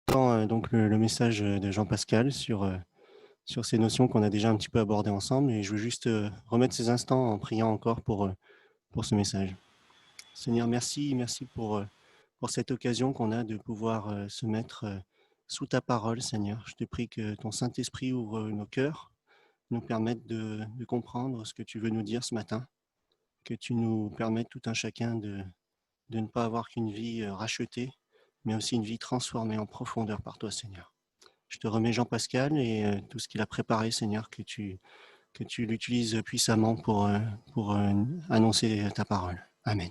Donc le message de Jean-Pascal sur ces notions qu'on a déjà un petit peu abordées ensemble, et je veux juste remettre ces instants en priant encore pour ce message. Seigneur, merci pour cette occasion qu'on a de pouvoir se mettre sous ta parole, Seigneur. Je te prie que ton Saint-Esprit ouvre nos cœurs, nous permette de comprendre ce que tu veux nous dire ce matin, que tu nous permettes tout un chacun de ne pas avoir qu'une vie rachetée, mais aussi une vie transformée en profondeur par toi, Seigneur. Je te remets Jean-Pascal et tout ce qu'il a préparé, Seigneur, que tu l'utilises puissamment pour annoncer ta parole. Amen.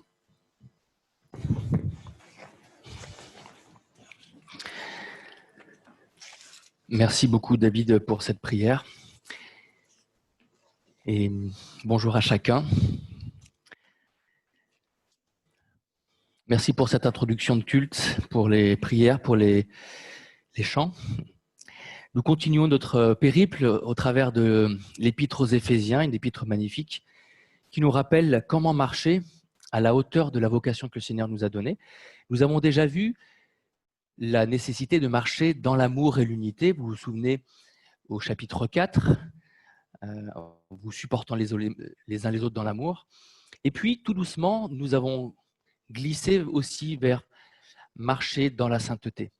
Merci beaucoup, David, pour cette prière. Et bonjour à chacun. Merci pour cette introduction de culte, pour les prières, pour les chants. Nous continuons notre périple au travers de l'épître aux Éphésiens, une épître magnifique, qui nous rappelle comment marcher à la hauteur de la vocation que le Seigneur nous a donnée. Nous avons déjà vu la nécessité de marcher dans l'amour et l'unité. Vous vous souvenez au chapitre 4, vous supportant les uns les autres dans l'amour. Et puis, tout doucement, nous avons glissé aussi vers marcher dans la sainteté.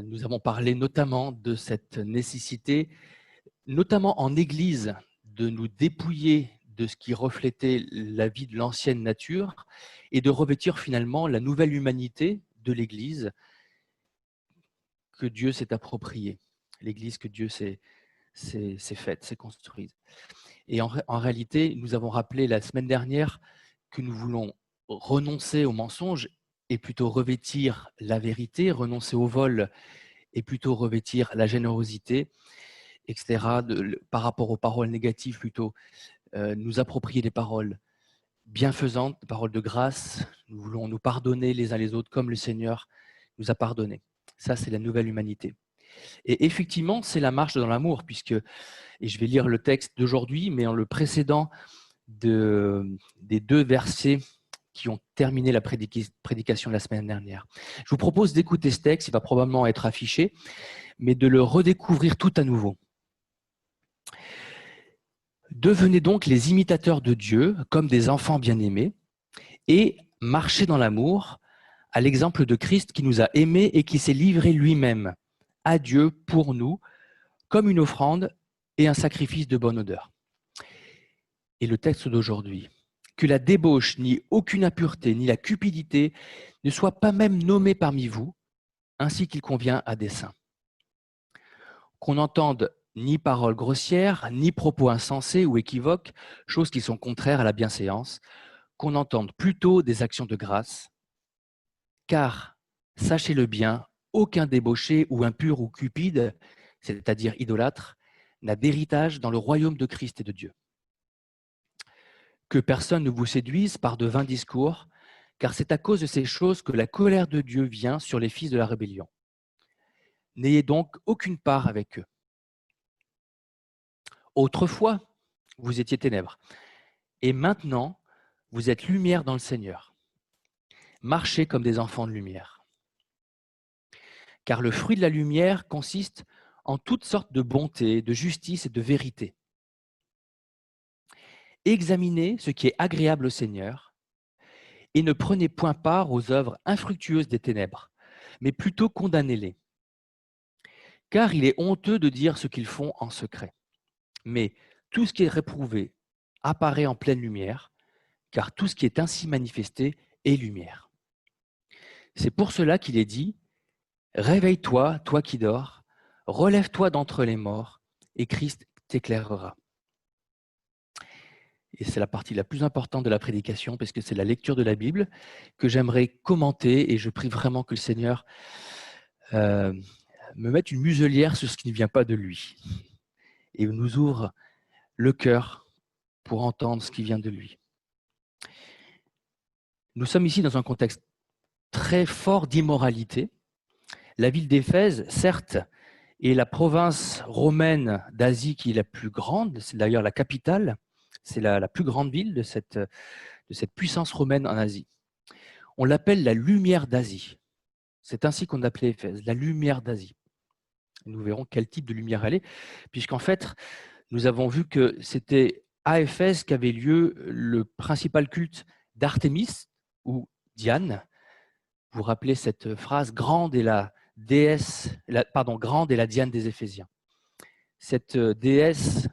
Nous avons parlé notamment de cette nécessité, notamment en Église, de nous dépouiller de ce qui reflétait la vie de l'ancienne nature et de revêtir finalement la nouvelle humanité de l'Église que Dieu s'est appropriée, l'Église que Dieu s'est faite, s'est construite. Et en réalité, nous avons rappelé la semaine dernière que nous voulons renoncer au mensonge et plutôt revêtir la vérité, renoncer au vol et plutôt revêtir la générosité, etc. Par rapport aux paroles négatives, plutôt nous approprier des paroles bienfaisantes, des paroles de grâce. Nous voulons nous pardonner les uns les autres comme le Seigneur nous a pardonné. Ça, c'est la nouvelle humanité. Et effectivement, c'est la marche dans l'amour, puisque, et je vais lire le texte d'aujourd'hui, mais en le précédent des deux versets qui ont terminé la prédication de la semaine dernière. Je vous propose d'écouter ce texte, il va probablement être affiché, mais de le redécouvrir tout à nouveau. Devenez donc les imitateurs de Dieu, comme des enfants bien-aimés, et marchez dans l'amour, à l'exemple de Christ qui nous a aimés et qui s'est livré lui-même à Dieu pour nous, comme une offrande et un sacrifice de bonne odeur. Et le texte d'aujourd'hui. Que la débauche, ni aucune impureté, ni la cupidité ne soient pas même nommées parmi vous, ainsi qu'il convient à des saints. Qu'on n'entende ni paroles grossières, ni propos insensés ou équivoques, choses qui sont contraires à la bienséance, qu'on entende plutôt des actions de grâce, car, sachez-le bien, aucun débauché ou impur ou cupide, c'est-à-dire idolâtre, n'a d'héritage dans le royaume de Christ et de Dieu. Que personne ne vous séduise par de vains discours, car c'est à cause de ces choses que la colère de Dieu vient sur les fils de la rébellion. N'ayez donc aucune part avec eux. Autrefois, vous étiez ténèbres, et maintenant, vous êtes lumière dans le Seigneur. Marchez comme des enfants de lumière. Car le fruit de la lumière consiste en toutes sortes de bonté, de justice et de vérité. Examinez ce qui est agréable au Seigneur et ne prenez point part aux œuvres infructueuses des ténèbres, mais plutôt condamnez-les. Car il est honteux de dire ce qu'ils font en secret. Mais tout ce qui est réprouvé apparaît en pleine lumière, car tout ce qui est ainsi manifesté est lumière. C'est pour cela qu'il est dit « Réveille-toi, toi qui dors, relève-toi d'entre les morts, et Christ t'éclairera. » Et c'est la partie la plus importante de la prédication, parce que c'est la lecture de la Bible que j'aimerais commenter, et je prie vraiment que le Seigneur me mette une muselière sur ce qui ne vient pas de lui, et nous ouvre le cœur pour entendre ce qui vient de lui. Nous sommes ici dans un contexte très fort d'immoralité. La ville d'Éphèse, certes, est la province romaine d'Asie qui est la plus grande, c'est d'ailleurs la capitale, c'est la plus grande ville de cette puissance romaine en Asie. On l'appelle la lumière d'Asie. C'est ainsi qu'on appelait Éphèse, la lumière d'Asie. Nous verrons quel type de lumière elle est, puisqu'en fait, nous avons vu que c'était à Éphèse qu'avait lieu le principal culte d'Artémis ou Diane. Vous vous rappelez cette phrase, grande est la déesse, grande est la Diane des Éphésiens. Cette déesse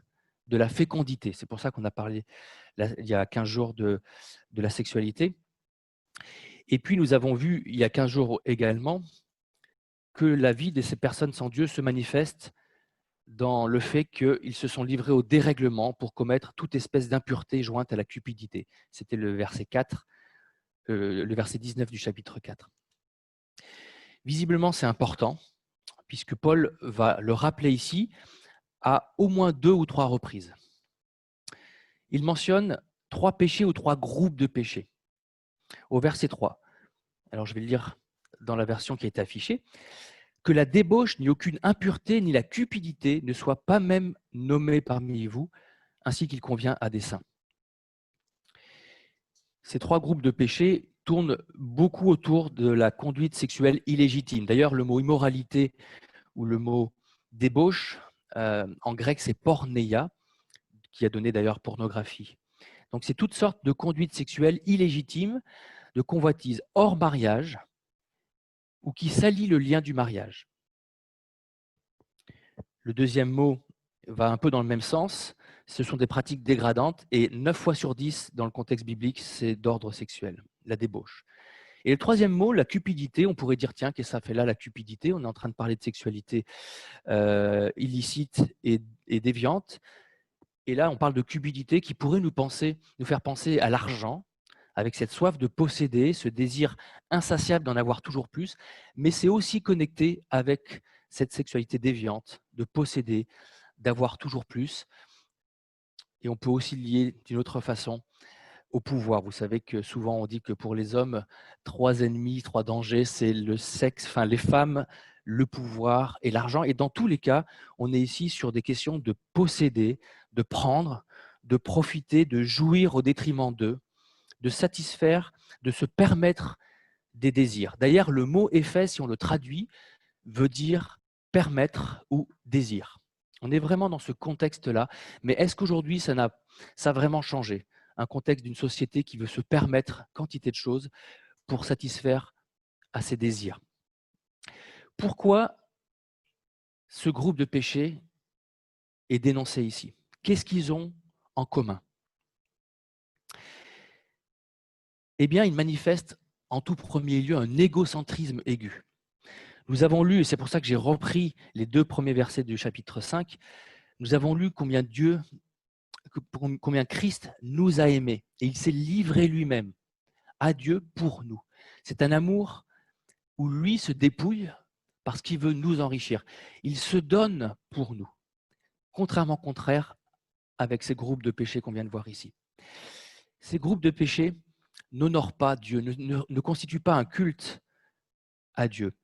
de la fécondité, c'est pour ça qu'on a parlé il y a 15 jours de la sexualité. Et puis nous avons vu il y a 15 jours également que la vie de ces personnes sans Dieu se manifeste dans le fait qu'ils se sont livrés au dérèglement pour commettre toute espèce d'impureté jointe à la cupidité. C'était le verset 4, le verset 19 du chapitre 4. Visiblement, c'est important, puisque Paul va le rappeler ici à au moins 2 ou 3 reprises. Il mentionne 3 péchés ou 3 groupes de péchés. Au verset 3, alors je vais le lire dans la version qui est affichée, que la débauche, ni aucune impureté, ni la cupidité ne soient pas même nommées parmi vous, ainsi qu'il convient à des saints. Ces 3 groupes de péchés tournent beaucoup autour de la conduite sexuelle illégitime. D'ailleurs, le mot immoralité ou le mot débauche, en grec, c'est porneia, qui a donné d'ailleurs pornographie. Donc, c'est toutes sortes de conduites sexuelles illégitimes, de convoitises hors mariage ou qui salient le lien du mariage. Le deuxième mot va un peu dans le même sens. Ce sont des pratiques dégradantes et 9 fois sur 10 dans le contexte biblique, c'est d'ordre sexuel, la débauche. Et le troisième mot, la cupidité, on pourrait dire, tiens, qu'est-ce que ça fait là, la cupidité? On est en train de parler de sexualité illicite et déviante. Et là, on parle de cupidité qui pourrait nous faire penser à l'argent, avec cette soif de posséder, ce désir insatiable d'en avoir toujours plus, mais c'est aussi connecté avec cette sexualité déviante, de posséder, d'avoir toujours plus. Et on peut aussi le lier d'une autre façon au pouvoir. Vous savez que souvent on dit que pour les hommes, 3 ennemis, 3 dangers, c'est le sexe, enfin les femmes, le pouvoir et l'argent. Et dans tous les cas, on est ici sur des questions de posséder, de prendre, de profiter, de jouir au détriment d'eux, de satisfaire, de se permettre des désirs. D'ailleurs, le mot effet, si on le traduit, veut dire permettre ou désir. On est vraiment dans ce contexte-là, mais est-ce qu'aujourd'hui, ça a vraiment changé? Un contexte d'une société qui veut se permettre quantité de choses pour satisfaire à ses désirs. Pourquoi ce groupe de péchés est dénoncé ici? Qu'est-ce qu'ils ont en commun? Eh bien, ils manifestent en tout premier lieu un égocentrisme aigu. Nous avons lu, et c'est pour ça que j'ai repris les 2 premiers versets du chapitre 5, nous avons lu combien Christ nous a aimés et il s'est livré lui-même à Dieu pour nous. C'est un amour où lui se dépouille parce qu'il veut nous enrichir. Il se donne pour nous, contraire avec ces groupes de péchés qu'on vient de voir ici. Ces groupes de péchés n'honorent pas Dieu, ne constituent pas un culte à Dieu.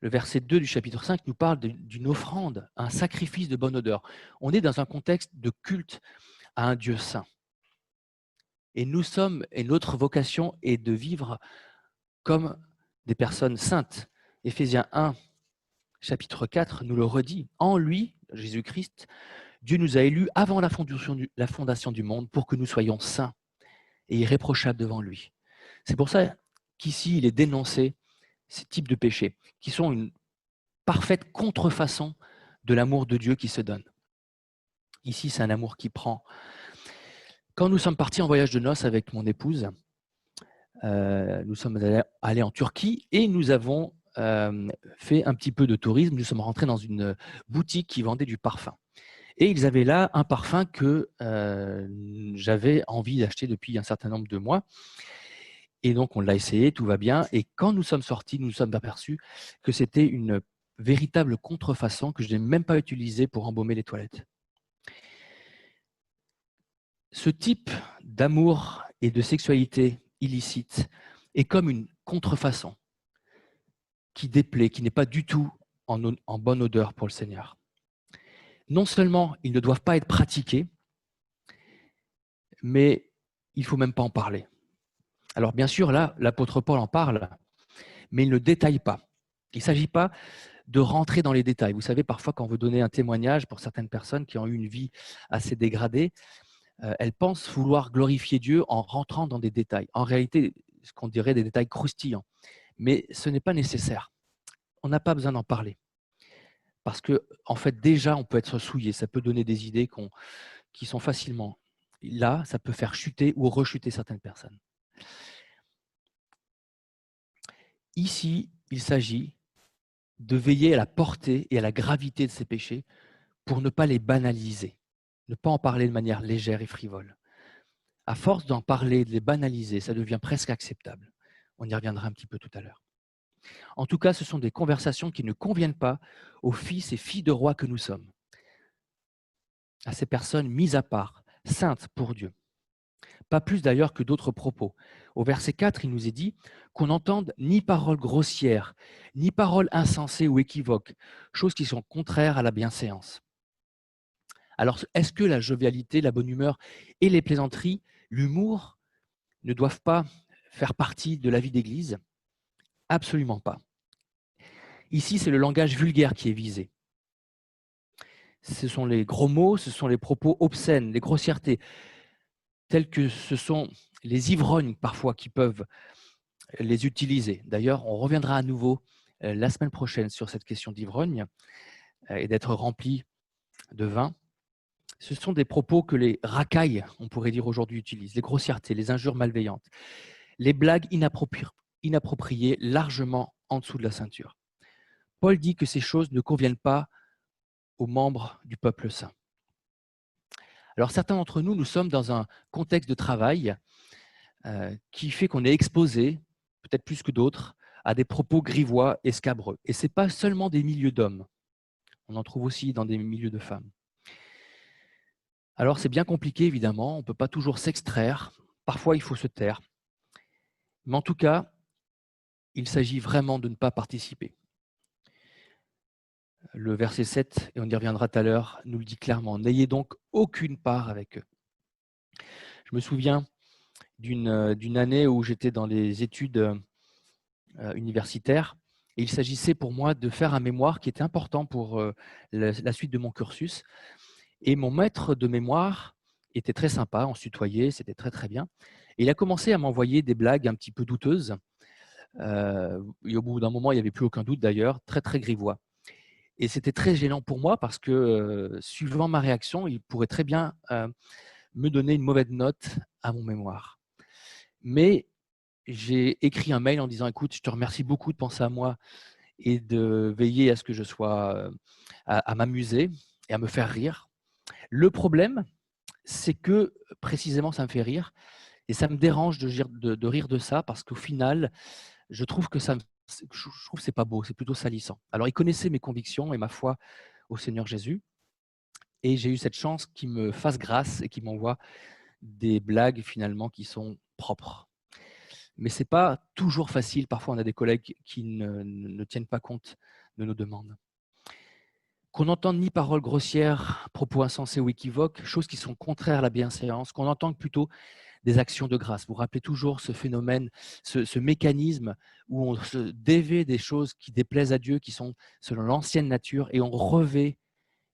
Le verset 2 du chapitre 5 nous parle d'une offrande, un sacrifice de bonne odeur. On est dans un contexte de culte à un Dieu saint. Et notre vocation est de vivre comme des personnes saintes. Éphésiens 1, chapitre 4, nous le redit. En lui, Jésus-Christ, Dieu nous a élus avant la fondation du monde pour que nous soyons saints et irréprochables devant lui. C'est pour ça qu'ici, il est dénoncé ces types de péchés qui sont une parfaite contrefaçon de l'amour de Dieu qui se donne. Ici, c'est un amour qui prend. Quand nous sommes partis en voyage de noces avec mon épouse, nous sommes allés en Turquie et nous avons fait un petit peu de tourisme. Nous sommes rentrés dans une boutique qui vendait du parfum. Et ils avaient là un parfum que j'avais envie d'acheter depuis un certain nombre de mois. Et donc, on l'a essayé, tout va bien. Et quand nous sommes sortis, nous nous sommes aperçus que c'était une véritable contrefaçon que je n'ai même pas utilisée pour embaumer les toilettes. Ce type d'amour et de sexualité illicite est comme une contrefaçon qui déplaît, qui n'est pas du tout en bonne odeur pour le Seigneur. Non seulement ils ne doivent pas être pratiqués, mais il ne faut même pas en parler. Alors bien sûr, là, l'apôtre Paul en parle, mais il ne détaille pas. Il ne s'agit pas de rentrer dans les détails. Vous savez, parfois, quand vous donnez un témoignage pour certaines personnes qui ont eu une vie assez dégradée, elles pensent vouloir glorifier Dieu en rentrant dans des détails. En réalité, ce qu'on dirait des détails croustillants. Mais ce n'est pas nécessaire. On n'a pas besoin d'en parler. Parce que, en fait, déjà, on peut être souillé. Ça peut donner des idées qui sont facilement là. Ça peut faire chuter ou rechuter certaines personnes. Ici, il s'agit de veiller à la portée et à la gravité de ces péchés pour ne pas les banaliser, ne pas en parler de manière légère et frivole. À force d'en parler, de les banaliser, ça devient presque acceptable. On y reviendra un petit peu tout à l'heure. En tout cas, ce sont des conversations qui ne conviennent pas aux fils et filles de rois que nous sommes, à ces personnes mises à part, saintes pour Dieu. Pas plus d'ailleurs que d'autres propos. Au verset 4, il nous est dit qu'on n'entende ni paroles grossières, ni paroles insensées ou équivoques, choses qui sont contraires à la bienséance. Alors, est-ce que la jovialité, la bonne humeur et les plaisanteries, l'humour, ne doivent pas faire partie de la vie d'Église? Absolument pas. Ici, c'est le langage vulgaire qui est visé. Ce sont les gros mots, ce sont les propos obscènes, les grossièretés, telles que ce sont les ivrognes parfois qui peuvent les utiliser. D'ailleurs, on reviendra à nouveau la semaine prochaine sur cette question d'ivrogne et d'être rempli de vin. Ce sont des propos que les racailles, on pourrait dire aujourd'hui, utilisent, les grossièretés, les injures malveillantes, les blagues inappropriées largement en dessous de la ceinture. Paul dit que ces choses ne conviennent pas aux membres du peuple saint. Alors certains d'entre nous, nous sommes dans un contexte de travail qui fait qu'on est exposé, peut-être plus que d'autres, à des propos grivois et scabreux. Et ce n'est pas seulement des milieux d'hommes, on en trouve aussi dans des milieux de femmes. Alors c'est bien compliqué, évidemment, on ne peut pas toujours s'extraire, parfois il faut se taire. Mais en tout cas, il s'agit vraiment de ne pas participer. Le verset 7, et on y reviendra tout à l'heure, nous le dit clairement, « N'ayez donc aucune part avec eux ». Je me souviens d'une année où j'étais dans les études universitaires, et il s'agissait pour moi de faire un mémoire qui était important pour la suite de mon cursus. Et mon maître de mémoire était très sympa, on se tutoyait, c'était très très bien. Et il a commencé à m'envoyer des blagues un petit peu douteuses. Et au bout d'un moment, il n'y avait plus aucun doute d'ailleurs, très très grivois. Et c'était très gênant pour moi parce que, suivant ma réaction, il pourrait très bien me donner une mauvaise note à mon mémoire. Mais j'ai écrit un mail en disant « Écoute, je te remercie beaucoup de penser à moi et de veiller à ce que je sois à m'amuser et à me faire rire. Le problème, c'est que précisément, ça me fait rire et ça me dérange de rire de ça parce qu'au final, je trouve que je trouve que c'est pas beau, c'est plutôt salissant. Alors, il connaissait mes convictions et ma foi au Seigneur Jésus et j'ai eu cette chance qu'il me fasse grâce et qu'il m'envoie des blagues finalement qui sont propres. Mais ce n'est pas toujours facile. Parfois, on a des collègues qui ne tiennent pas compte de nos demandes. Qu'on n'entende ni paroles grossières, propos insensés ou équivoques, choses qui sont contraires à la bienséance, qu'on entende plutôt des actions de grâce. Vous vous rappelez toujours ce phénomène, ce mécanisme où on se dévait des choses qui déplaisent à Dieu, qui sont selon l'ancienne nature, et on revêt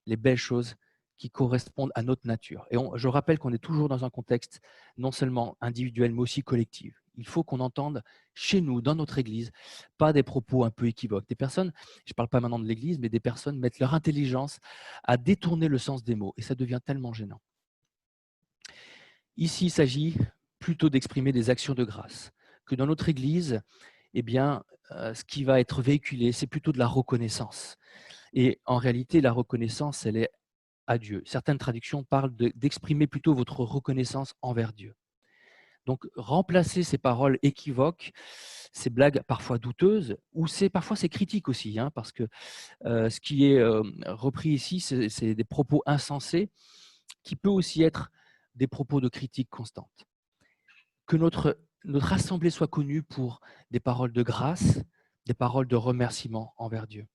les belles choses qui correspondent à notre nature. Et je rappelle qu'on est toujours dans un contexte non seulement individuel, mais aussi collectif. Il faut qu'on entende chez nous, dans notre Église, pas des propos un peu équivoques. Des personnes, je ne parle pas maintenant de l'Église, mais des personnes mettent leur intelligence à détourner le sens des mots, et ça devient tellement gênant. Ici, il s'agit plutôt d'exprimer des actions de grâce, que dans notre Église, eh bien, ce qui va être véhiculé, c'est plutôt de la reconnaissance. Et en réalité, la reconnaissance, elle est à Dieu. Certaines traductions parlent d'exprimer plutôt votre reconnaissance envers Dieu. Donc, remplacer ces paroles équivoques, ces blagues parfois douteuses, ou parfois c'est critique aussi, hein, parce que ce qui est repris ici, c'est des propos insensés, qui peut aussi être des propos de critique constante. Que notre assemblée soit connue pour des paroles de grâce, des paroles de remerciement envers Dieu.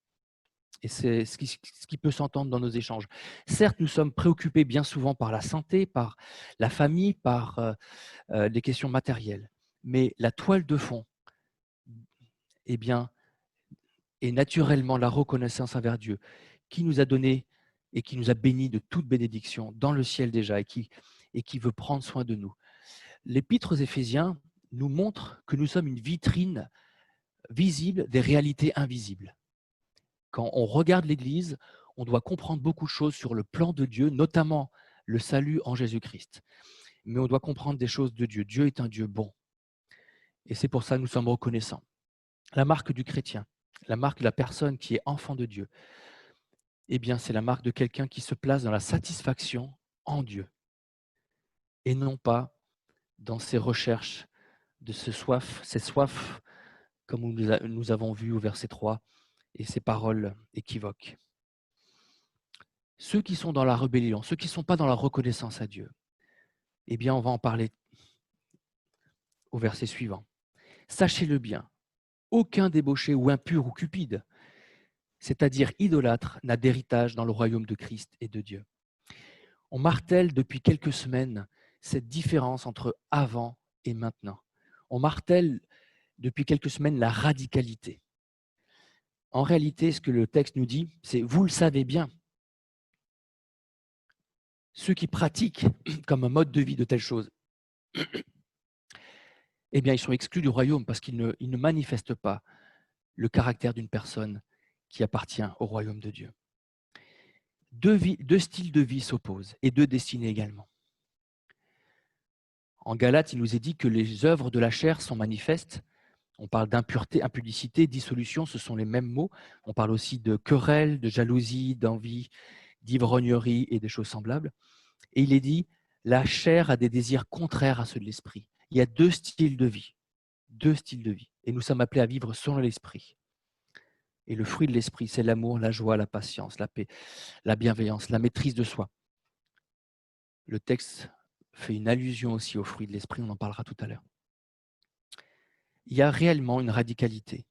Et c'est ce qui peut s'entendre dans nos échanges. Certes, nous sommes préoccupés bien souvent par la santé, par la famille, par des questions matérielles. Mais la toile de fond, eh bien, et naturellement la reconnaissance envers Dieu, qui nous a donné et qui nous a bénis de toute bénédiction dans le ciel déjà et qui veut prendre soin de nous. L'Épître aux Éphésiens nous montre que nous sommes une vitrine visible des réalités invisibles. Quand on regarde l'Église, on doit comprendre beaucoup de choses sur le plan de Dieu, notamment le salut en Jésus-Christ. Mais on doit comprendre des choses de Dieu. Dieu est un Dieu bon. Et c'est pour ça que nous sommes reconnaissants. La marque du chrétien, la marque de la personne qui est enfant de Dieu, eh bien, c'est la marque de quelqu'un qui se place dans la satisfaction en Dieu et non pas dans ses recherches de ces soifs, comme nous avons vu au verset 3, et ces paroles équivoques. Ceux qui sont dans la rébellion, ceux qui ne sont pas dans la reconnaissance à Dieu, eh bien, on va en parler au verset suivant. Sachez-le bien, aucun débauché ou impur ou cupide, c'est-à-dire idolâtre, n'a d'héritage dans le royaume de Christ et de Dieu. On martèle depuis quelques semaines cette différence entre avant et maintenant. On martèle depuis quelques semaines la radicalité. En réalité, ce que le texte nous dit, c'est « vous le savez bien ». Ceux qui pratiquent comme un mode de vie de telles choses, eh bien, ils sont exclus du royaume parce qu'ils ne manifestent pas le caractère d'une personne qui appartient au royaume de Dieu. Deux styles de vie s'opposent et deux destinées également. En Galates, il nous est dit que les œuvres de la chair sont manifestes. On parle d'impureté, impudicité, dissolution, ce sont les mêmes mots. On parle aussi de querelle, de jalousie, d'envie, d'ivrognerie et des choses semblables. Et il est dit, la chair a des désirs contraires à ceux de l'esprit. Il y a deux styles de vie. Deux styles de vie. Et nous sommes appelés à vivre selon l'esprit. Et le fruit de l'esprit, c'est l'amour, la joie, la patience, la paix, la bienveillance, la maîtrise de soi. Le texte fait une allusion aussi au fruit de l'esprit, on en parlera tout à l'heure. Il y a réellement une radicalité.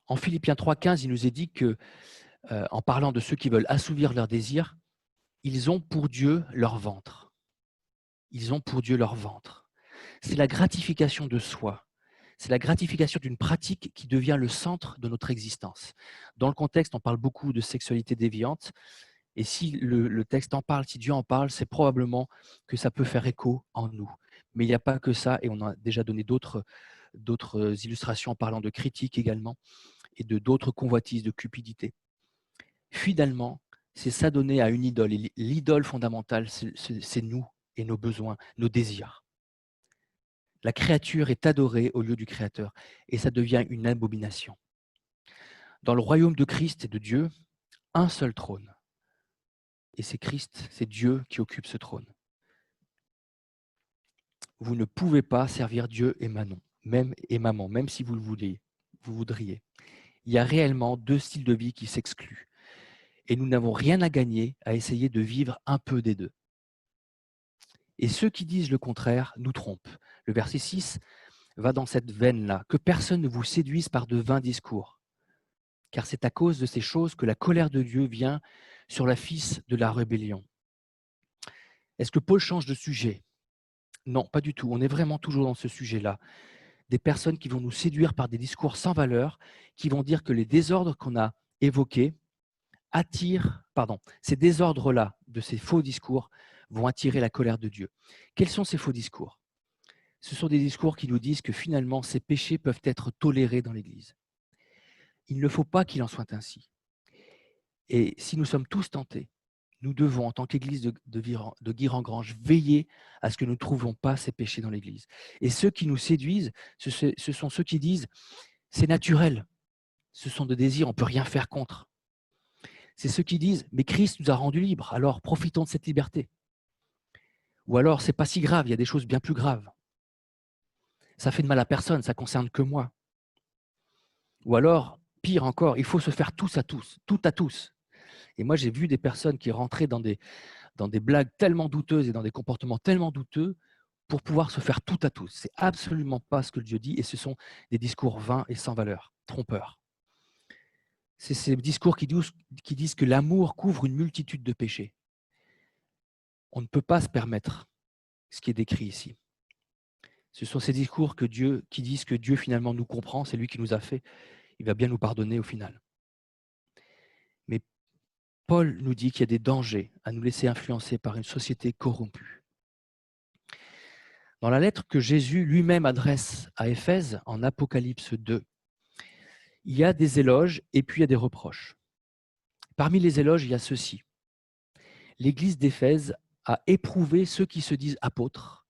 En Philippiens 3,15, il nous est dit que, en parlant de ceux qui veulent assouvir leurs désirs, ils ont pour Dieu leur ventre. Ils ont pour Dieu leur ventre. C'est la gratification de soi. C'est la gratification d'une pratique qui devient le centre de notre existence. Dans le contexte, on parle beaucoup de sexualité déviante. Et si le texte en parle, si Dieu en parle, c'est probablement que ça peut faire écho en nous. Mais il n'y a pas que ça, et on a déjà donné d'autres illustrations en parlant de critique également, et de d'autres convoitises, de cupidité. Finalement, c'est s'adonner à une idole. Et l'idole fondamentale, c'est nous et nos besoins, nos désirs. La créature est adorée au lieu du Créateur, et ça devient une abomination. Dans le royaume de Christ et de Dieu, un seul trône. Et c'est Christ, c'est Dieu qui occupe ce trône. Vous ne pouvez pas servir Dieu et Manon, même si vous le vouliez, vous voudriez. Il y a réellement deux styles de vie qui s'excluent. Et nous n'avons rien à gagner à essayer de vivre un peu des deux. Et ceux qui disent le contraire nous trompent. Le verset 6 va dans cette veine-là. Que personne ne vous séduise par de vains discours. Car c'est à cause de ces choses que la colère de Dieu vient sur la fils de la rébellion. Est-ce que Paul change de sujet? Non, pas du tout. On est vraiment toujours dans ce sujet-là. Des personnes qui vont nous séduire par des discours sans valeur, qui vont dire que les désordres qu'on a évoqués ces désordres-là de ces faux discours vont attirer la colère de Dieu. Quels sont ces faux discours? Ce sont des discours qui nous disent que finalement, ces péchés peuvent être tolérés dans l'Église. Il ne faut pas qu'il en soit ainsi. Et si nous sommes tous tentés, nous devons, en tant qu'Église de Guire-en-Grange, veiller à ce que nous ne trouvions pas ces péchés dans l'Église. Et ceux qui nous séduisent, ce sont ceux qui disent « c'est naturel, ce sont des désirs, on ne peut rien faire contre ». C'est ceux qui disent « mais Christ nous a rendus libres, alors profitons de cette liberté ». Ou alors « c'est pas si grave, il y a des choses bien plus graves. Ça fait de mal à personne, ça ne concerne que moi ». Ou alors, pire encore, il faut se faire tous à tous, tout à tous. Et moi, j'ai vu des personnes qui rentraient dans des blagues tellement douteuses et dans des comportements tellement douteux pour pouvoir se faire tout à tous. Ce n'est absolument pas ce que Dieu dit et ce sont des discours vains et sans valeur, trompeurs. C'est ces discours qui disent que l'amour couvre une multitude de péchés. On ne peut pas se permettre ce qui est décrit ici. Ce sont ces discours qui disent que Dieu finalement nous comprend, c'est lui qui nous a fait. il va bien nous pardonner au final. Mais Paul nous dit qu'il y a des dangers à nous laisser influencer par une société corrompue. Dans la lettre que Jésus lui-même adresse à Éphèse, en Apocalypse 2, il y a des éloges et puis il y a des reproches. Parmi les éloges, il y a ceci. L'église d'Éphèse a éprouvé ceux qui se disent apôtres,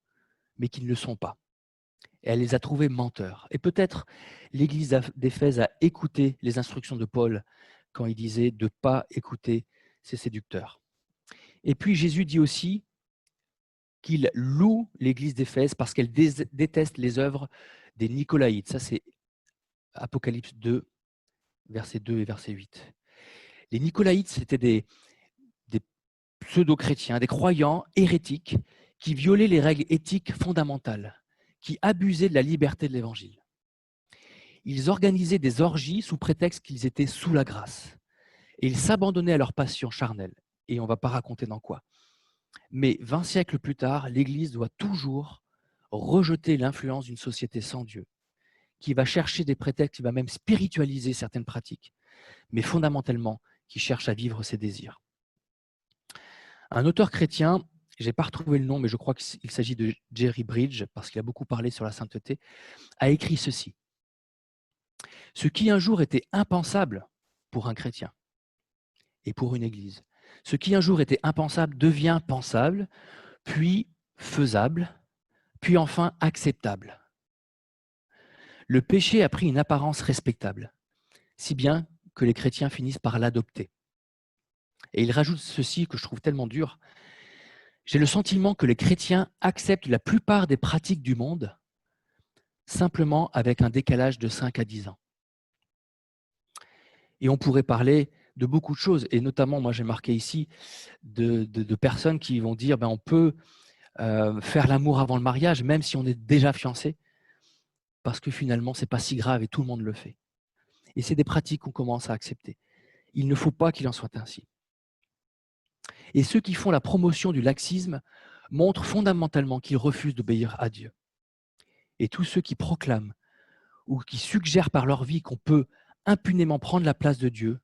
mais qui ne le sont pas. Et elle les a trouvés menteurs. Et peut-être l'église d'Éphèse a écouté les instructions de Paul quand il disait de ne pas écouter ces séducteurs. Et puis Jésus dit aussi qu'il loue l'église d'Éphèse parce qu'elle déteste les œuvres des Nicolaïtes. Ça, c'est Apocalypse 2, versets 2 et verset 8. Les Nicolaïtes, c'était des pseudo-chrétiens, des croyants hérétiques qui violaient les règles éthiques fondamentales, qui abusaient de la liberté de l'Évangile. Ils organisaient des orgies sous prétexte qu'ils étaient sous la grâce. Et ils s'abandonnaient à leur passion charnelle. Et on ne va pas raconter dans quoi. Mais 20 siècles plus tard, l'Église doit toujours rejeter l'influence d'une société sans Dieu, qui va chercher des prétextes, qui va même spiritualiser certaines pratiques, mais fondamentalement, qui cherche à vivre ses désirs. Un auteur chrétien, je n'ai pas retrouvé le nom, mais je crois qu'il s'agit de Jerry Bridge, parce qu'il a beaucoup parlé sur la sainteté, a écrit ceci. Ce qui un jour était impensable pour un chrétien et pour une église, ce qui un jour était impensable devient pensable, puis faisable, puis enfin acceptable. Le péché a pris une apparence respectable, si bien que les chrétiens finissent par l'adopter. Et il rajoute ceci que je trouve tellement dur. J'ai le sentiment que les chrétiens acceptent la plupart des pratiques du monde simplement avec un décalage de 5 à 10 ans. Et on pourrait parler de beaucoup de choses, et notamment, moi j'ai marqué ici, de personnes qui vont dire on peut faire l'amour avant le mariage, même si on est déjà fiancé, parce que finalement, ce n'est pas si grave et tout le monde le fait. Et c'est des pratiques qu'on commence à accepter. Il ne faut pas qu'il en soit ainsi. Et ceux qui font la promotion du laxisme montrent fondamentalement qu'ils refusent d'obéir à Dieu. Et tous ceux qui proclament ou qui suggèrent par leur vie qu'on peut impunément prendre la place de Dieu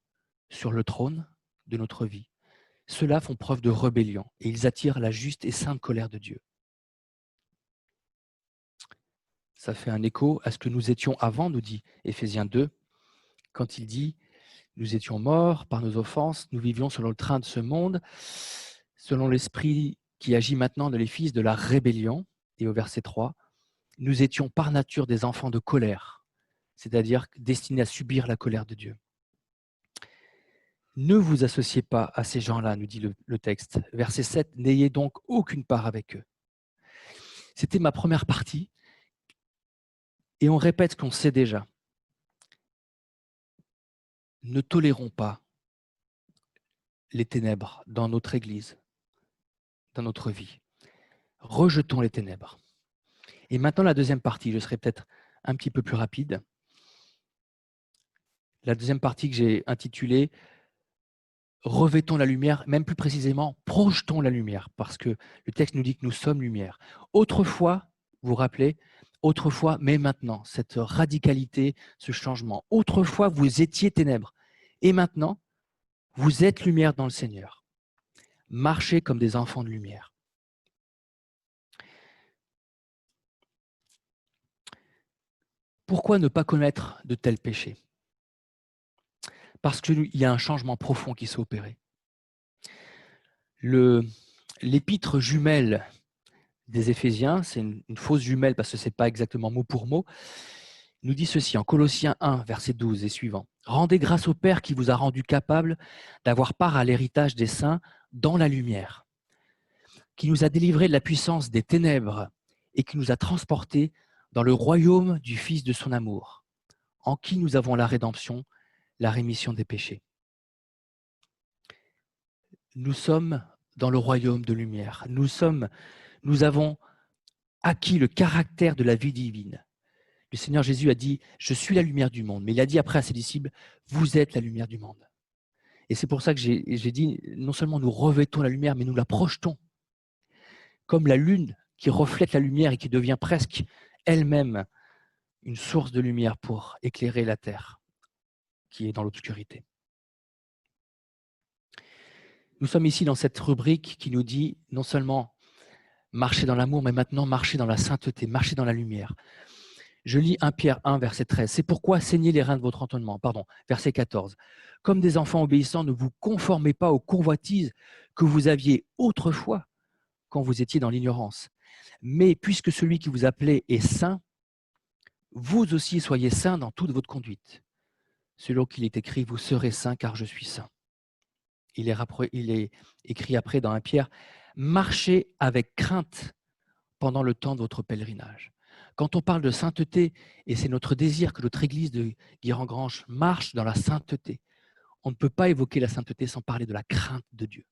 sur le trône de notre vie, ceux-là font preuve de rébellion et ils attirent la juste et sainte colère de Dieu. Ça fait un écho à ce que nous étions avant, nous dit Éphésiens 2, quand il dit « Nous étions morts par nos offenses, nous vivions selon le train de ce monde, selon l'esprit qui agit maintenant dans les fils de la rébellion. » Et au verset 3, « Nous étions par nature des enfants de colère, c'est-à-dire destinés à subir la colère de Dieu. » Ne vous associez pas à ces gens-là, nous dit le texte. Verset 7, « N'ayez donc aucune part avec eux. » C'était ma première partie. Et on répète ce qu'on sait déjà. Ne tolérons pas les ténèbres dans notre Église, dans notre vie. Rejetons les ténèbres. Et maintenant, la deuxième partie, je serai peut-être un petit peu plus rapide. La deuxième partie que j'ai intitulée « Revêtons la lumière », même plus précisément, projetons la lumière, parce que le texte nous dit que nous sommes lumière. Autrefois, vous vous rappelez, autrefois, mais maintenant, cette radicalité, ce changement. Autrefois, vous étiez ténèbres, et maintenant, vous êtes lumière dans le Seigneur. Marchez comme des enfants de lumière. Pourquoi ne pas commettre de tels péchés? Parce qu'il y a un changement profond qui s'est opéré. L'épître jumelle des Éphésiens, c'est une fausse jumelle parce que ce n'est pas exactement mot pour mot, nous dit ceci en Colossiens 1, verset 12 et suivant. « Rendez grâce au Père qui vous a rendu capable d'avoir part à l'héritage des saints dans la lumière, qui nous a délivrés de la puissance des ténèbres et qui nous a transportés dans le royaume du Fils de son amour, en qui nous avons la rédemption, la rémission des péchés. » Nous sommes dans le royaume de lumière. Nous avons acquis le caractère de la vie divine. Le Seigneur Jésus a dit « Je suis la lumière du monde ». Mais il a dit après à ses disciples « Vous êtes la lumière du monde ». Et c'est pour ça que j'ai dit non seulement nous revêtons la lumière, mais nous la projetons. Comme la lune qui reflète la lumière et qui devient presque elle-même une source de lumière pour éclairer la terre qui est dans l'obscurité. Nous sommes ici dans cette rubrique qui nous dit non seulement marcher dans l'amour, mais maintenant marcher dans la sainteté, marcher dans la lumière. Je lis 1 Pierre 1, verset 13. C'est pourquoi saignez les reins de votre entendement. Verset 14. Comme des enfants obéissants, ne vous conformez pas aux convoitises que vous aviez autrefois quand vous étiez dans l'ignorance. Mais puisque celui qui vous appelait est saint, vous aussi soyez saints dans toute votre conduite. Selon qu'il est écrit, vous serez saints car je suis saint. Il est écrit après dans 1 Pierre, marchez avec crainte pendant le temps de votre pèlerinage. Quand on parle de sainteté, et c'est notre désir que notre église de Guérengrange marche dans la sainteté, on ne peut pas évoquer la sainteté sans parler de la crainte de Dieu,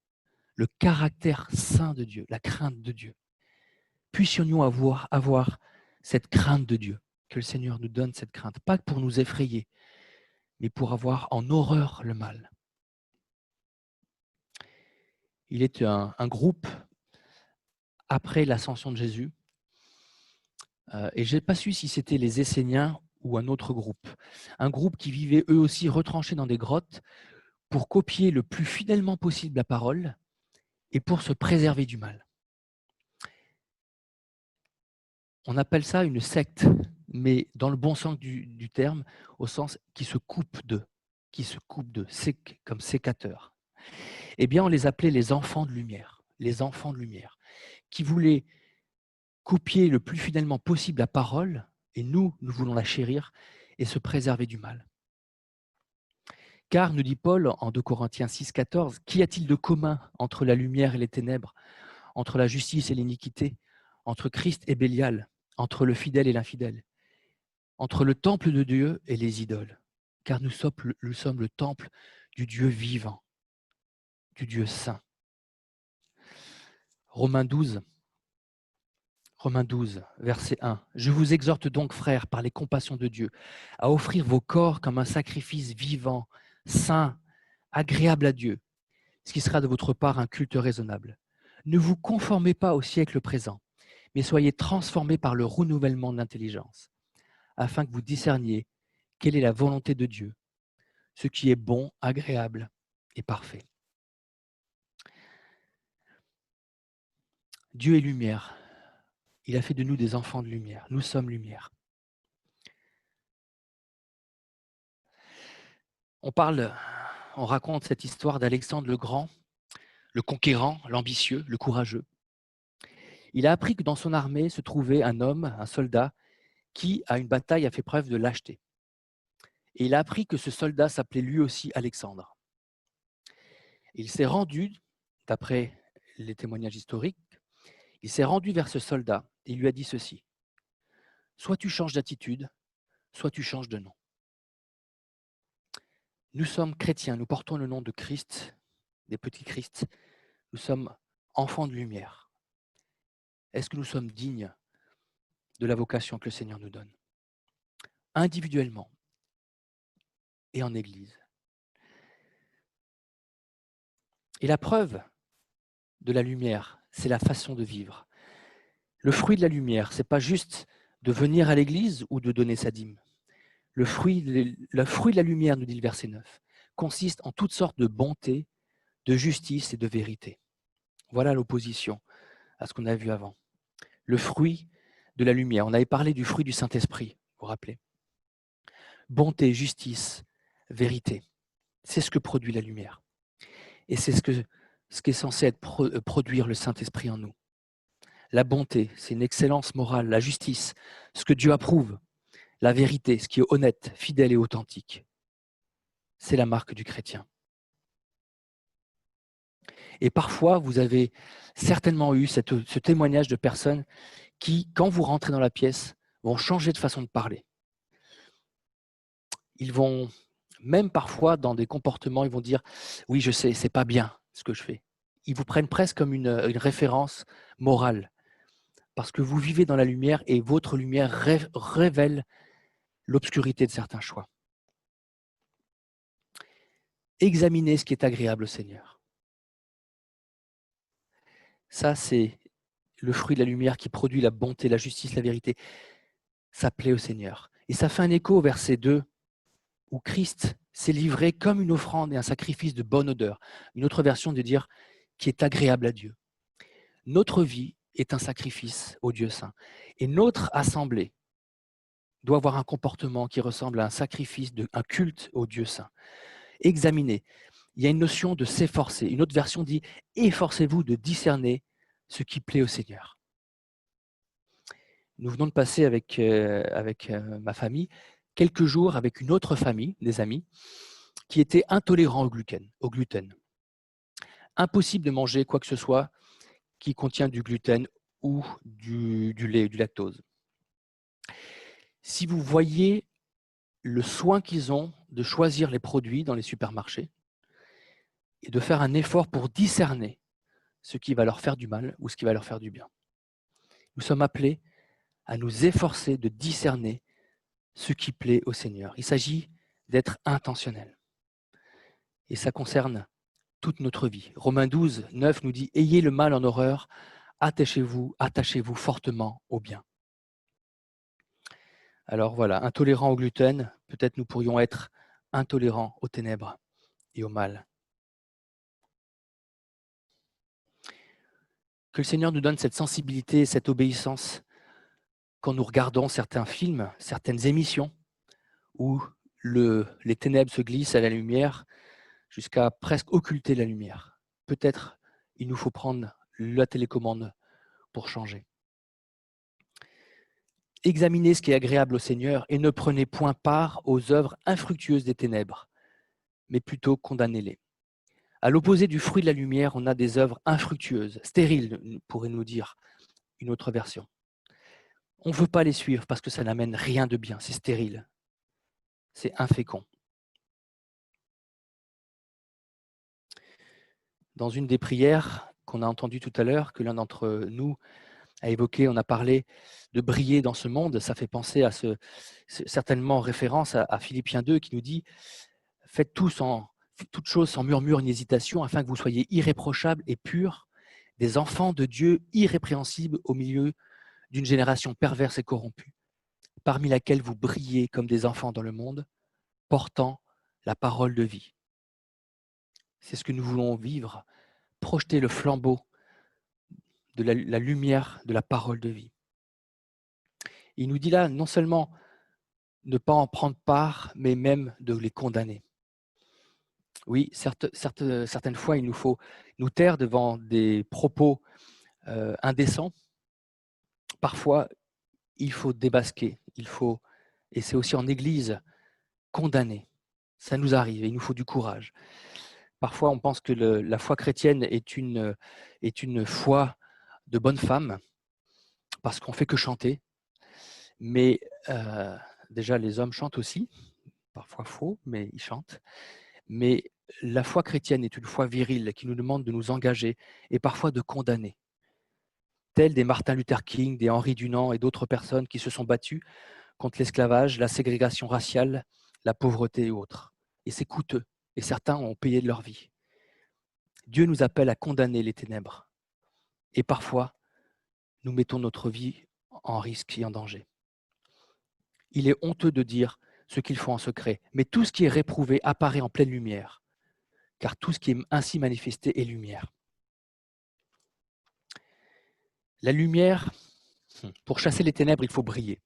le caractère saint de Dieu, la crainte de Dieu. Puissions-nous avoir cette crainte de Dieu, que le Seigneur nous donne cette crainte, pas pour nous effrayer, mais pour avoir en horreur le mal. Il est un groupe après l'ascension de Jésus, et je n'ai pas su si c'était les Esséniens ou un autre groupe. Un groupe qui vivait eux aussi retranchés dans des grottes pour copier le plus fidèlement possible la parole et pour se préserver du mal. On appelle ça une secte, mais dans le bon sens du terme, au sens qui se coupe de, comme sécateur. Eh bien, on les appelait les enfants de lumière, qui voulaient copier le plus fidèlement possible la parole, et nous voulons la chérir et se préserver du mal. Car, nous dit Paul en 2 Corinthiens 6, 14, qu'y a-t-il de commun entre la lumière et les ténèbres, entre la justice et l'iniquité, entre Christ et Bélial, entre le fidèle et l'infidèle, entre le temple de Dieu et les idoles? Car nous sommes le temple du Dieu vivant, du Dieu saint. Romains 12, verset 1. Je vous exhorte donc, frères, par les compassions de Dieu, à offrir vos corps comme un sacrifice vivant, saint, agréable à Dieu, ce qui sera de votre part un culte raisonnable. Ne vous conformez pas au siècle présent, mais soyez transformés par le renouvellement de l'intelligence, afin que vous discerniez quelle est la volonté de Dieu, ce qui est bon, agréable et parfait. Dieu est lumière. Il a fait de nous des enfants de lumière. Nous sommes lumière. On raconte cette histoire d'Alexandre le Grand, le conquérant, l'ambitieux, le courageux. Il a appris que dans son armée se trouvait un homme, un soldat, qui, à une bataille, a fait preuve de lâcheté. Et il a appris que ce soldat s'appelait lui aussi Alexandre. Il s'est rendu, d'après les témoignages historiques, il s'est rendu vers ce soldat et il lui a dit ceci: soit tu changes d'attitude, soit tu changes de nom. Nous sommes chrétiens, nous portons le nom de Christ, des petits Christ. Nous sommes enfants de lumière. Est-ce que nous sommes dignes de la vocation que le Seigneur nous donne, individuellement et en Église? Et la preuve de la lumière, c'est la façon de vivre. Le fruit de la lumière, ce n'est pas juste de venir à l'Église ou de donner sa dîme. Le fruit de la lumière, nous dit le verset 9, consiste en toutes sortes de bonté, de justice et de vérité. Voilà l'opposition à ce qu'on a vu avant. Le fruit de la lumière. On avait parlé du fruit du Saint-Esprit, vous vous rappelez. Bonté, justice, vérité. C'est ce que produit la lumière. Et c'est ce qui est censé produire le Saint-Esprit en nous. La bonté, c'est une excellence morale. La justice, ce que Dieu approuve. La vérité, ce qui est honnête, fidèle et authentique. C'est la marque du chrétien. Et parfois, vous avez certainement eu ce témoignage de personnes qui, quand vous rentrez dans la pièce, vont changer de façon de parler. Ils vont, même parfois dans des comportements, ils vont dire « oui, je sais, c'est pas bien ce que je fais ». Ils vous prennent presque comme une référence morale, parce que vous vivez dans la lumière et votre lumière révèle l'obscurité de certains choix. Examinez ce qui est agréable au Seigneur. Ça, c'est le fruit de la lumière qui produit la bonté, la justice, la vérité. Ça plaît au Seigneur. Et ça fait un écho au verset 2, où Christ c'est livré comme une offrande et un sacrifice de bonne odeur. Une autre version de dire qui est agréable à Dieu. Notre vie est un sacrifice au Dieu saint. Et notre assemblée doit avoir un comportement qui ressemble à un sacrifice, un culte au Dieu saint. Examinez. Il y a une notion de s'efforcer. Une autre version dit « efforcez-vous de discerner ce qui plaît au Seigneur ». Nous venons de passer avec ma famille quelques jours avec une autre famille, des amis, qui étaient intolérants au gluten. Impossible de manger quoi que ce soit qui contient du gluten ou du lait, du lactose. Si vous voyez le soin qu'ils ont de choisir les produits dans les supermarchés et de faire un effort pour discerner ce qui va leur faire du mal ou ce qui va leur faire du bien. Nous sommes appelés à nous efforcer de discerner ce qui plaît au Seigneur. Il s'agit d'être intentionnel. Et ça concerne toute notre vie. Romains 12, 9 nous dit « Ayez le mal en horreur, attachez-vous fortement au bien ». Alors voilà, intolérants au gluten, peut-être nous pourrions être intolérants aux ténèbres et au mal. Que le Seigneur nous donne cette sensibilité, cette obéissance quand nous regardons certains films, certaines émissions où les ténèbres se glissent à la lumière jusqu'à presque occulter la lumière. Peut-être il nous faut prendre la télécommande pour changer. Examinez ce qui est agréable au Seigneur et ne prenez point part aux œuvres infructueuses des ténèbres, mais plutôt condamnez-les. À l'opposé du fruit de la lumière, on a des œuvres infructueuses, stériles, pourrait nous dire une autre version. On ne veut pas les suivre parce que ça n'amène rien de bien, c'est stérile, c'est infécond. Dans une des prières qu'on a entendues tout à l'heure, que l'un d'entre nous a évoqué, on a parlé de briller dans ce monde. Ça fait penser à certainement référence à Philippiens 2 qui nous dit « Faites toutes choses sans murmure ni hésitation, afin que vous soyez irréprochables et purs, des enfants de Dieu irrépréhensibles au milieu d'une génération perverse et corrompue, parmi laquelle vous brillez comme des enfants dans le monde, portant la parole de vie. » C'est ce que nous voulons vivre, projeter le flambeau de la lumière de la parole de vie. Il nous dit là, non seulement ne pas en prendre part, mais même de les condamner. Oui, certaines fois, il nous faut nous taire devant des propos indécents. Parfois, il faut débasquer, et c'est aussi en Église, condamner. Ça nous arrive et il nous faut du courage. Parfois, on pense que la foi chrétienne est une foi de bonne femme, parce qu'on ne fait que chanter. Mais déjà, les hommes chantent aussi, parfois faux, mais ils chantent. Mais la foi chrétienne est une foi virile qui nous demande de nous engager et parfois de condamner. Tels des Martin Luther King, des Henri Dunant et d'autres personnes qui se sont battus contre l'esclavage, la ségrégation raciale, la pauvreté et autres. Et c'est coûteux, et certains ont payé de leur vie. Dieu nous appelle à condamner les ténèbres. Et parfois, nous mettons notre vie en risque et en danger. Il est honteux de dire ce qu'ils font en secret, mais tout ce qui est réprouvé apparaît en pleine lumière, car tout ce qui est ainsi manifesté est lumière. La lumière, pour chasser les ténèbres, il faut briller.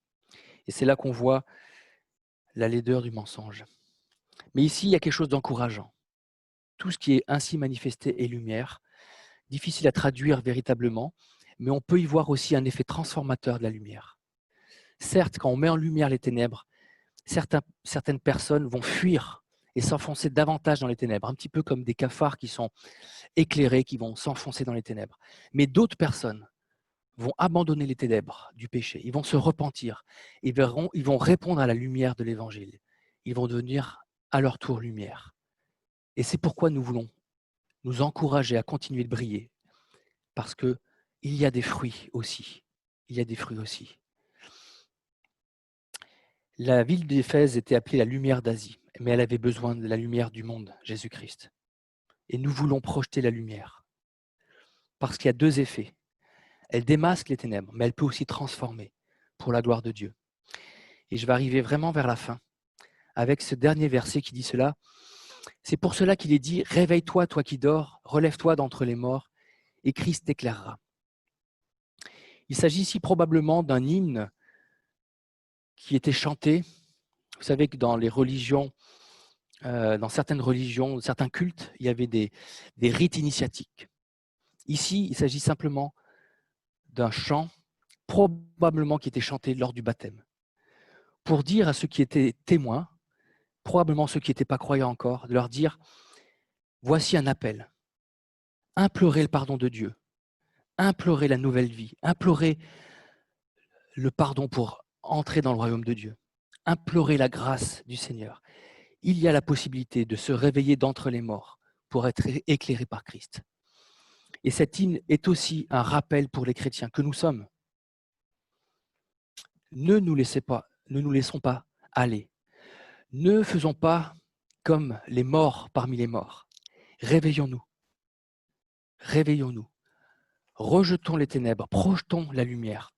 Et c'est là qu'on voit la laideur du mensonge. Mais ici, il y a quelque chose d'encourageant. Tout ce qui est ainsi manifesté est lumière, difficile à traduire véritablement, mais on peut y voir aussi un effet transformateur de la lumière. Certes, quand on met en lumière les ténèbres, certaines personnes vont fuir et s'enfoncer davantage dans les ténèbres, un petit peu comme des cafards qui sont éclairés, qui vont s'enfoncer dans les ténèbres. Mais d'autres personnes vont abandonner les ténèbres du péché, ils vont se repentir, ils vont répondre à la lumière de l'Évangile. Ils vont devenir à leur tour lumière. Et c'est pourquoi nous voulons nous encourager à continuer de briller, parce qu'il y a des fruits aussi. Il y a des fruits aussi. La ville d'Éphèse était appelée la lumière d'Asie, mais elle avait besoin de la lumière du monde, Jésus-Christ. Et nous voulons projeter la lumière, parce qu'il y a deux effets. Elle démasque les ténèbres, mais elle peut aussi transformer pour la gloire de Dieu. Et je vais arriver vraiment vers la fin avec ce dernier verset qui dit cela. C'est pour cela qu'il est dit « Réveille-toi, toi qui dors, relève-toi d'entre les morts, et Christ t'éclairera ». Il s'agit ici probablement d'un hymne qui était chanté. Vous savez que dans les religions, dans certaines religions, certains cultes, il y avait des rites initiatiques. Ici, il s'agit simplement d'un chant, probablement qui était chanté lors du baptême, pour dire à ceux qui étaient témoins, probablement ceux qui n'étaient pas croyants encore, de leur dire « Voici un appel, implorez le pardon de Dieu, implorez la nouvelle vie, implorez le pardon pour entrer dans le royaume de Dieu, implorez la grâce du Seigneur. Il y a la possibilité de se réveiller d'entre les morts pour être éclairé par Christ. » Et cet hymne est aussi un rappel pour les chrétiens que nous sommes. Ne nous laissons pas aller. Ne faisons pas comme les morts parmi les morts. Réveillons-nous. Réveillons-nous. Rejetons les ténèbres, projetons la lumière.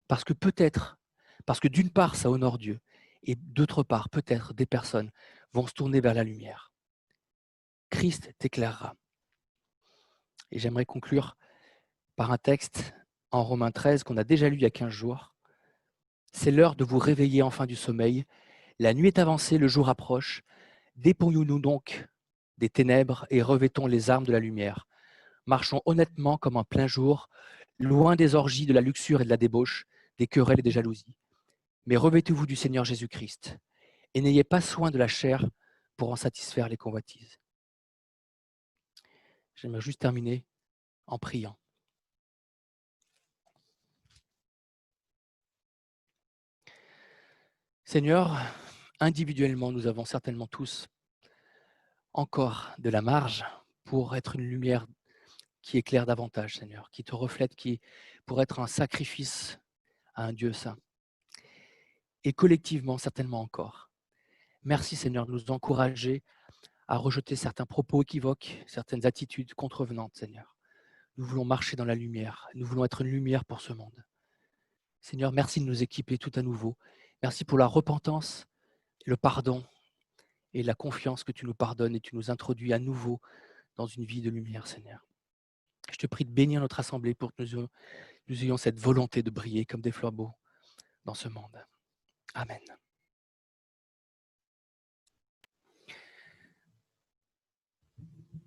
Parce que d'une part, ça honore Dieu, et d'autre part, peut-être des personnes vont se tourner vers la lumière. Christ t'éclairera. Et j'aimerais conclure par un texte en Romains 13 qu'on a déjà lu il y a 15 jours. C'est l'heure de vous réveiller enfin du sommeil. La nuit est avancée, le jour approche. Dépouillons-nous donc des ténèbres et revêtons les armes de la lumière. Marchons honnêtement comme en plein jour, loin des orgies, de la luxure et de la débauche, des querelles et des jalousies. Mais revêtez-vous du Seigneur Jésus-Christ et n'ayez pas soin de la chair pour en satisfaire les convoitises. J'aimerais juste terminer en priant. Seigneur, individuellement, nous avons certainement tous encore de la marge pour être une lumière qui éclaire davantage, Seigneur, qui te reflète, qui pour être un sacrifice à un Dieu saint. Et collectivement, certainement encore. Merci, Seigneur, de nous encourager à rejeter certains propos équivoques, certaines attitudes contrevenantes, Seigneur. Nous voulons marcher dans la lumière. Nous voulons être une lumière pour ce monde. Seigneur, merci de nous équiper tout à nouveau. Merci pour la repentance, le pardon et la confiance que tu nous pardonnes et tu nous introduis à nouveau dans une vie de lumière, Seigneur. Je te prie de bénir notre assemblée pour que nous ayons cette volonté de briller comme des flambeaux dans ce monde. Amen.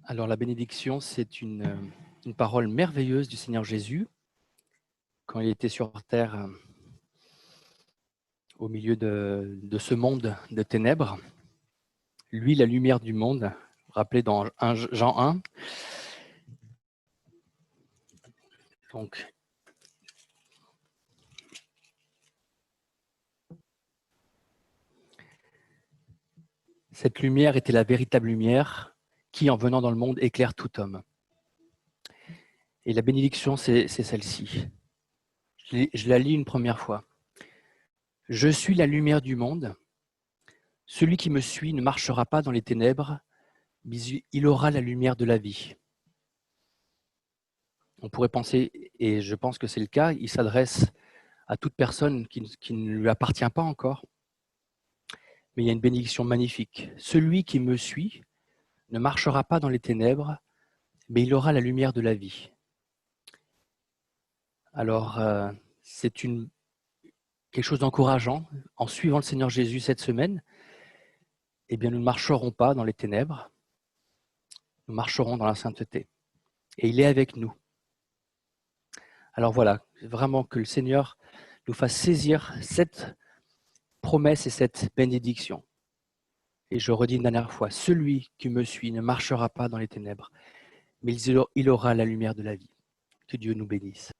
Alors la bénédiction, c'est une parole merveilleuse du Seigneur Jésus quand il était sur terre au milieu de ce monde de ténèbres. Lui, la lumière du monde, rappelé dans Jean 1. Donc, cette lumière était la véritable lumière qui, en venant dans le monde, éclaire tout homme. Et la bénédiction, c'est celle-ci. Je la lis une première fois. « Je suis la lumière du monde. Celui qui me suit ne marchera pas dans les ténèbres, mais il aura la lumière de la vie. » On pourrait penser, et je pense que c'est le cas, il s'adresse à toute personne qui ne lui appartient pas encore. Mais il y a une bénédiction magnifique. « Celui qui me suit ne marchera pas dans les ténèbres, mais il aura la lumière de la vie. » Alors, c'est quelque chose d'encourageant. En suivant le Seigneur Jésus cette semaine, eh bien, nous ne marcherons pas dans les ténèbres, nous marcherons dans la sainteté. Et il est avec nous. Alors voilà, vraiment que le Seigneur nous fasse saisir cette promesse et cette bénédiction. Et je redis une dernière fois, celui qui me suit ne marchera pas dans les ténèbres, mais il aura la lumière de la vie. Que Dieu nous bénisse.